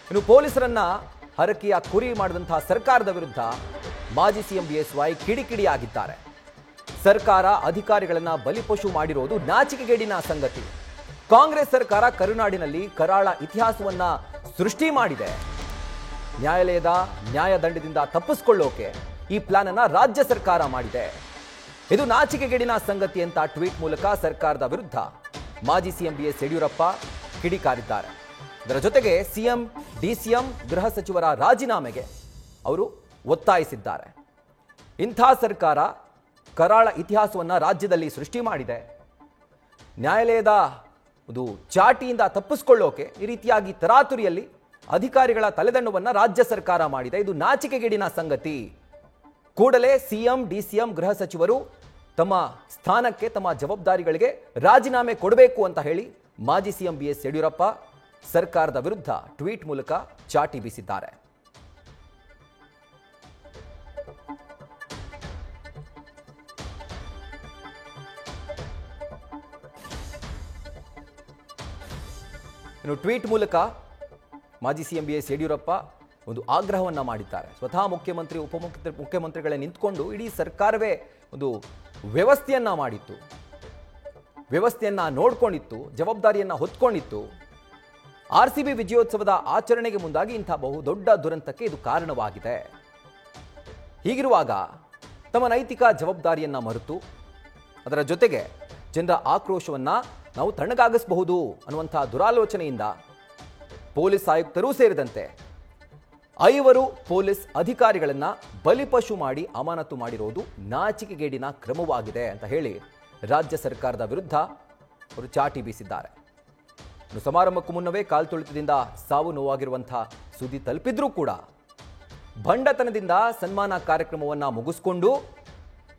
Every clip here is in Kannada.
ಇನ್ನು ಪೊಲೀಸರನ್ನ ಹರಕೆಯ ಕುರಿ ಮಾಡಿದಂತಹ ಸರ್ಕಾರದ ವಿರುದ್ಧ ಮಾಜಿ ಸಿಎಂ ಬಿಎಸ್ವೈ ಕಿಡಿಕಿಡಿಯಾಗಿದ್ದಾರೆ. ಸರ್ಕಾರ ಅಧಿಕಾರಿಗಳನ್ನ ಬಲಿಪಶು ಮಾಡಿರೋದು ನಾಚಿಕೆಗೇಡಿನ ಸಂಗತಿ. ಕಾಂಗ್ರೆಸ್ ಸರ್ಕಾರ ಕರುನಾಡಿನಲ್ಲಿ ಕರಾಳ ಇತಿಹಾಸವನ್ನ ಸೃಷ್ಟಿ ಮಾಡಿದೆ. ನ್ಯಾಯಾಲಯದ ನ್ಯಾಯದಂಡದಿಂದ ತಪ್ಪಿಸಿಕೊಳ್ಳೋಕೆ ಈ ಪ್ಲಾನ್ ಅನ್ನ ರಾಜ್ಯ ಸರ್ಕಾರ ಮಾಡಿದೆ. ಇದು ನಾಚಿಕೆಗೇಡಿನ ಸಂಗತಿ ಅಂತ ಟ್ವೀಟ್ ಮೂಲಕ ಸರ್ಕಾರದ ವಿರುದ್ಧ ಮಾಜಿ ಸಿಎಂ ಬಿಎಸ್ ಯಡಿಯೂರಪ್ಪ ಕಿಡಿಕಾರಿದ್ದಾರೆ. ಇದರ ಜೊತೆಗೆ ಸಿಎಂ, ಡಿಸಿಎಂ, ಗೃಹ ಸಚಿವರ ರಾಜೀನಾಮೆಗೆ ಅವರು ಒತ್ತಾಯಿಸಿದ್ದಾರೆ. ಇಂಥ ಸರ್ಕಾರ ಕರಾಳ ಇತಿಹಾಸವನ್ನ ರಾಜ್ಯದಲ್ಲಿ ಸೃಷ್ಟಿ ಮಾಡಿದೆ. ನ್ಯಾಯಾಲಯದ ಒಂದು ಚಾಟಿಯಿಂದ ತಪ್ಪಿಸಿಕೊಳ್ಳೋಕೆ ಈ ರೀತಿಯಾಗಿ ತರಾತುರಿಯಲ್ಲಿ ಅಧಿಕಾರಿಗಳ ತಲೆದಂಡವನ್ನು ರಾಜ್ಯ ಸರ್ಕಾರ ಮಾಡಿದೆ. ಇದು ನಾಚಿಕೆಗೇಡಿನ ಸಂಗತಿ. ಕೂಡಲೇ ಸಿಎಂ, ಡಿಸಿಎಂ, ಗೃಹ ಸಚಿವರು ತಮ್ಮ ಸ್ಥಾನಕ್ಕೆ, ತಮ್ಮ ಜವಾಬ್ದಾರಿಗಳಿಗೆ ರಾಜೀನಾಮೆ ಕೊಡಬೇಕು ಅಂತ ಹೇಳಿ ಮಾಜಿ ಸಿಎಂ ಬಿಎಸ್ ಯಡಿಯೂರಪ್ಪ ಸರ್ಕಾರದ ವಿರುದ್ಧ ಟ್ವೀಟ್ ಮೂಲಕ ಚಾಟಿ ಬೀಸಿದ್ದಾರೆ. ಇನ್ನು ಟ್ವೀಟ್ ಮೂಲಕ ಮಾಜಿ ಸಿಎಂ ಬಿಎಸ್ ಯಡಿಯೂರಪ್ಪ ಒಂದು ಆಗ್ರಹವನ್ನ ಮಾಡಿದ್ದಾರೆ. ಸ್ವತಃ ಮುಖ್ಯಮಂತ್ರಿ, ಉಪಮುಖ್ಯಮಂತ್ರಿಗಳೇ ನಿಂತ್ಕೊಂಡು ಇಡೀ ಸರ್ಕಾರವೇ ಒಂದು ವ್ಯವಸ್ಥೆಯನ್ನ ಮಾಡಿತ್ತು, ವ್ಯವಸ್ಥೆಯನ್ನ ನೋಡ್ಕೊಂಡಿತ್ತು, ಜವಾಬ್ದಾರಿಯನ್ನ ಹೊತ್ಕೊಂಡಿತ್ತು. ಆರ್ಸಿಬಿ ವಿಜಯೋತ್ಸವದ ಆಚರಣೆಗೆ ಮುಂದಾಗಿ ಇಂಥ ಬಹುದೊಡ್ಡ ದುರಂತಕ್ಕೆ ಇದು ಕಾರಣವಾಗಿದೆ. ಹೀಗಿರುವಾಗ ತಮ್ಮ ನೈತಿಕ ಜವಾಬ್ದಾರಿಯನ್ನ ಮರೆತು ಅದರ ಜೊತೆಗೆ ಜನರ ಆಕ್ರೋಶವನ್ನ ನಾವು ತಣ್ಣಗಾಗಿಸಬಹುದು ಅನ್ನುವಂಥ ದುರಾಲೋಚನೆಯಿಂದ ಪೊಲೀಸ್ ಆಯುಕ್ತರೂ ಸೇರಿದಂತೆ 5 ಪೊಲೀಸ್ ಅಧಿಕಾರಿಗಳನ್ನ ಬಲಿಪಶು ಮಾಡಿ ಅಮಾನತು ಮಾಡಿರೋದು ನಾಚಿಕೆಗೇಡಿನ ಕ್ರಮವಾಗಿದೆ ಅಂತ ಹೇಳಿ ರಾಜ್ಯ ಸರ್ಕಾರದ ವಿರುದ್ಧ ಅವರು ಚಾಟಿ ಬೀಸಿದ್ದಾರೆ. ಸಮಾರಂಭಕ್ಕೂ ಮುನ್ನವೇ ಕಾಲ್ತುಳಿತದಿಂದ ಸಾವು ನೋವಾಗಿರುವಂತಹ ಸುದ್ದಿ ತಲುಪಿದ್ರೂ ಕೂಡ ಭಂಡತನದಿಂದ ಸನ್ಮಾನ ಕಾರ್ಯಕ್ರಮವನ್ನ ಮುಗಿಸ್ಕೊಂಡು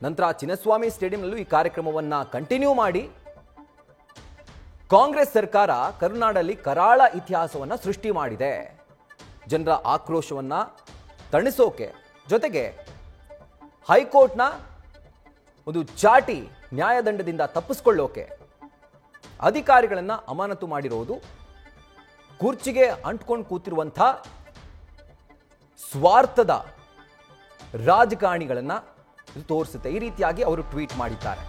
ನಂತರ ಚಿನ್ನಸ್ವಾಮಿ ಸ್ಟೇಡಿಯಂನಲ್ಲೂ ಈ ಕಾರ್ಯಕ್ರಮವನ್ನ ಕಂಟಿನ್ಯೂ ಮಾಡಿ ಕಾಂಗ್ರೆಸ್ ಸರ್ಕಾರ ಕರುನಾಡಲ್ಲಿ ಕರಾಳ ಇತಿಹಾಸವನ್ನ ಸೃಷ್ಟಿ ಮಾಡಿದೆ. ಜನರ ಆಕ್ರೋಶವನ್ನ ತಣಿಸೋಕೆ, ಜೊತೆಗೆ ಹೈಕೋರ್ಟ್ನ ಒಂದು ಚಾಟಿ ನ್ಯಾಯದಂಡದಿಂದ ತಪ್ಪಿಸಿಕೊಳ್ಳೋಕೆ ಅಧಿಕಾರಿಗಳನ್ನ ಅಮಾನತು ಮಾಡಿರೋದು ಕುರ್ಚಿಗೆ ಅಂಟ್ಕೊಂಡು ಕೂತಿರುವಂಥ ಸ್ವಾರ್ಥದ ರಾಜಕಾರಣಿಗಳನ್ನ ತೋರಿಸುತ್ತೆ. ಈ ರೀತಿಯಾಗಿ ಅವರು ಟ್ವೀಟ್ ಮಾಡಿದ್ದಾರೆ.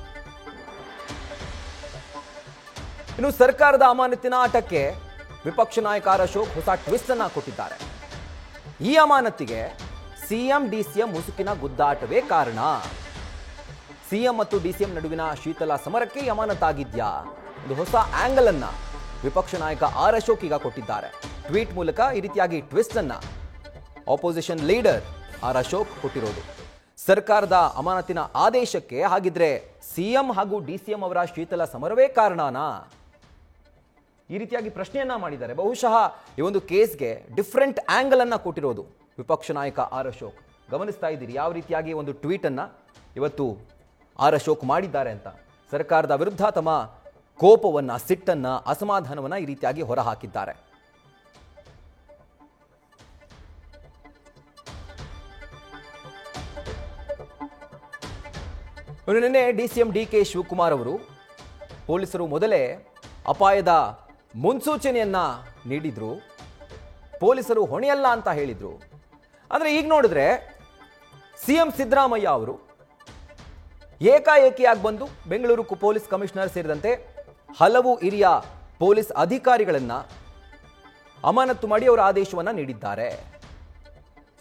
ಇನ್ನು ಸರ್ಕಾರದ ಅಮಾನತಿನ ಆಟಕ್ಕೆ ವಿಪಕ್ಷ ನಾಯಕ ಆರ್ ಅಶೋಕ್ ಹೊಸ ಟ್ವಿಸ್ಟ್ ಅನ್ನ ಕೊಟ್ಟಿದ್ದಾರೆ. ಈ ಅಮಾನತಿಗೆ ಸಿಎಂ, ಡಿಸಿಎಂ ಮುಸುಕಿನ ಗುದ್ದಾಟವೇ ಕಾರಣ. ಸಿಎಂ ಮತ್ತು ಡಿಸಿಎಂ ನಡುವಿನ ಶೀತಲ ಸಮರಕ್ಕೆ ಈ ಅಮಾನತಾಗಿದ್ಯಾ? ಒಂದು ಹೊಸ ಆಂಗಲ್ ಅನ್ನ ವಿಪಕ್ಷ ನಾಯಕ ಆರ್ ಅಶೋಕ್ ಈಗ ಕೊಟ್ಟಿದ್ದಾರೆ. ಟ್ವೀಟ್ ಮೂಲಕ ಈ ರೀತಿಯಾಗಿ ಟ್ವಿಸ್ಟ್ ಅನ್ನ ಆಪೋಸಿಷನ್ ಲೀಡರ್ ಆರ್ ಅಶೋಕ್ ಕೊಟ್ಟಿರೋದು. ಸರ್ಕಾರದ ಅಮಾನತಿನ ಆದೇಶಕ್ಕೆ ಹಾಗಿದ್ರೆ ಸಿಎಂ ಹಾಗೂ ಡಿಸಿಎಂ ಅವರ ಶೀತಲ ಸಮರವೇ ಕಾರಣನಾ? ಈ ರೀತಿಯಾಗಿ ಪ್ರಶ್ನೆಯನ್ನ ಮಾಡಿದ್ದಾರೆ. ಬಹುಶಃ ಈ ಒಂದು ಕೇಸ್ಗೆ ಡಿಫರೆಂಟ್ ಆಂಗಲ್ ಅನ್ನ ಕೊಟ್ಟಿರೋದು ವಿಪಕ್ಷ ನಾಯಕ ಆರ್ ಅಶೋಕ್. ಗಮನಿಸ್ತಾ ಇದ್ದೀರಿ ಯಾವ ರೀತಿಯಾಗಿ ಒಂದು ಟ್ವೀಟ್ ಅನ್ನ ಇವತ್ತು ಆರ್ ಅಶೋಕ್ ಮಾಡಿದ್ದಾರೆ ಅಂತ. ಸರ್ಕಾರದ ವಿರುದ್ಧ ತಮ್ಮ ಕೋಪವನ್ನ, ಸಿಟ್ಟನ್ನ, ಅಸಮಾಧಾನವನ್ನ ಈ ರೀತಿಯಾಗಿ ಹೊರಹಾಕಿದ್ದಾರೆ. ನಿನ್ನೆ ಡಿಸಿಎಂ ಡಿಕೆ ಶಿವಕುಮಾರ್ ಅವರು ಪೊಲೀಸರು ಮೊದಲೇ ಅಪಾಯದ ಮುನ್ಸೂಚನೆಯನ್ನ ನೀಡಿದ್ರು, ಪೊಲೀಸರು ಹೊಣೆಯಲ್ಲ ಅಂತ ಹೇಳಿದ್ರು. ಅಂದ್ರೆ ಈಗ ನೋಡಿದ್ರೆ ಸಿಎಂ ಸಿದ್ದರಾಮಯ್ಯ ಅವರು ಏಕಾಏಕಿಯಾಗಿ ಬಂದು ಬೆಂಗಳೂರು ಪೊಲೀಸ್ ಕಮಿಷನರ್ ಸೇರಿದಂತೆ ಹಲವು ಹಿರಿಯ ಪೊಲೀಸ್ ಅಧಿಕಾರಿಗಳನ್ನ ಅಮಾನತು ಮಾಡಿ ಅವರ ಆದೇಶವನ್ನ ನೀಡಿದ್ದಾರೆ.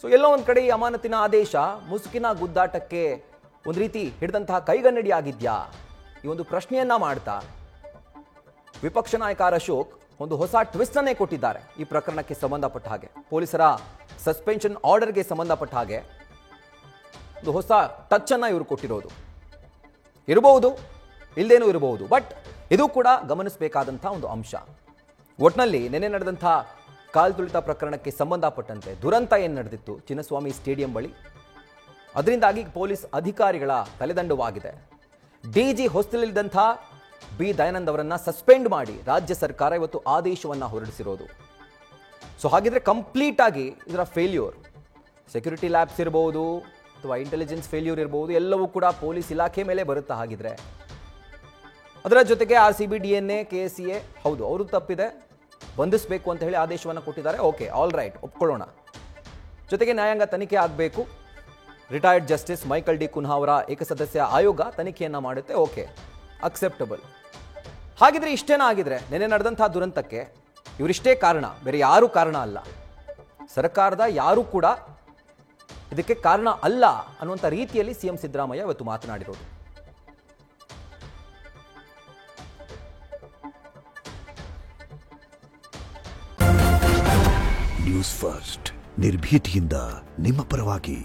ಸೊ ಎಲ್ಲೋ ಒಂದ್ ಕಡೆ ಈ ಅಮಾನತಿನ ಆದೇಶ ಮುಸುಕಿನ ಗುದ್ದಾಟಕ್ಕೆ ಒಂದು ರೀತಿ ಹಿಡಿದಂತಹ ಕೈಗನ್ನಡಿ ಆಗಿದ್ಯಾ? ಈ ಒಂದು ಪ್ರಶ್ನೆಯನ್ನ ಮಾಡ್ತಾ ವಿಪಕ್ಷ ನಾಯಕ ಆರ್ ಅಶೋಕ್ ಒಂದು ಹೊಸ ಟ್ವಿಸ್ಟ್ ಅನ್ನೇ ಕೊಟ್ಟಿದ್ದಾರೆ. ಈ ಪ್ರಕರಣಕ್ಕೆ ಸಂಬಂಧಪಟ್ಟ ಹಾಗೆ, ಪೊಲೀಸರ ಸಸ್ಪೆನ್ಷನ್ ಆರ್ಡರ್ಗೆ ಸಂಬಂಧಪಟ್ಟ ಹಾಗೆ ಒಂದು ಹೊಸ ಟಚ್ ಅನ್ನ ಇವರು ಕೊಟ್ಟಿರೋದು. ಇರಬಹುದು, ಇಲ್ಲದೇನೂ ಇರಬಹುದು, ಬಟ್ ಇದು ಕೂಡ ಗಮನಿಸಬೇಕಾದಂತಹ ಒಂದು ಅಂಶ. ಒಟ್ನಲ್ಲಿ ನಿನ್ನೆ ನಡೆದಂತಹ ಕಾಲ್ತುಳಿತ ಪ್ರಕರಣಕ್ಕೆ ಸಂಬಂಧಪಟ್ಟಂತೆ ದುರಂತ ಏನು ನಡೆದಿತ್ತು ಚಿನ್ನಸ್ವಾಮಿ ಸ್ಟೇಡಿಯಂ ಬಳಿ, ಅದರಿಂದಾಗಿ ಪೊಲೀಸ್ ಅಧಿಕಾರಿಗಳ ತಲೆದಂಡವಾಗಿದೆ. ಡಿಜಿ ಹೊಸ್ತಿಲಿದ್ದಂಥ ಬಿ ದಯಾನಂದ್ ಅವರನ್ನ ಸಸ್ಪೆಂಡ್ ಮಾಡಿ ರಾಜ್ಯ ಸರ್ಕಾರ ಇವತ್ತು ಆದೇಶವನ್ನ ಹೊರಡಿಸಿರೋದು. ಸೊ ಹಾಗಿದ್ರೆ ಕಂಪ್ಲೀಟ್ ಆಗಿ ಇದರ ಫೇಲ್ಯೂರ್, ಸೆಕ್ಯೂರಿಟಿ ಲ್ಯಾಬ್ಸ್ ಇರಬಹುದು ಅಥವಾ ಇಂಟೆಲಿಜೆನ್ಸ್ ಫೇಲ್ಯೂರ್ ಇರಬಹುದು, ಎಲ್ಲವೂ ಕೂಡ ಪೊಲೀಸ್ ಇಲಾಖೆ ಮೇಲೆ ಬರುತ್ತಾ. ಹಾಗಿದ್ರೆ ಅದರ ಜೊತೆಗೆ RCB DNA KSCA ಹೌದು ಅವರು ತಪ್ಪಿದೆ, ಬಂಧಿಸಬೇಕು ಅಂತ ಹೇಳಿ ಆದೇಶವನ್ನು ಕೊಟ್ಟಿದ್ದಾರೆ. ಓಕೆ, ಆಲ್ ರೈಟ್, ಒಪ್ಕೊಳ್ಳೋಣ. ಜೊತೆಗೆ ನ್ಯಾಯಾಂಗ ತನಿಖೆ ಆಗಬೇಕು. Retired justice Michael D Cunha ಅವರ ಏಕಸದಸ್ಯ ಆಯೋಗ ತನಿಖೆಯನ್ನು ಮಾಡುತ್ತೆ. Okay, acceptable. ಹಾಗಿದ್ರೆ ಇಷ್ಟೇನ ಆಗಿದ್ರೆ ನೆನೆ ನಡೆದಂತಹ ದುರಂತಕ್ಕೆ ಇವರಿಷ್ಟೇ ಕಾರಣ, ಬೇರೆ ಯಾರೂ ಕಾರಣ ಅಲ್ಲ, ಸರ್ಕಾರದ ಯಾರೂ ಕೂಡ ಇದಕ್ಕೆ ಕಾರಣ ಅಲ್ಲ ಅನ್ನುವಂಥ ರೀತಿಯಲ್ಲಿ ಸಿಎಂ ಸಿದ್ದರಾಮಯ್ಯ ಇವತ್ತು ಮಾತನಾಡಿರೋದು. ನ್ಯೂಸ್ ಫಸ್ಟ್ ನಿರ್ಭೀತಿಯಿಂದ ನಿಮ್ಮ ಪರವಾಗಿ.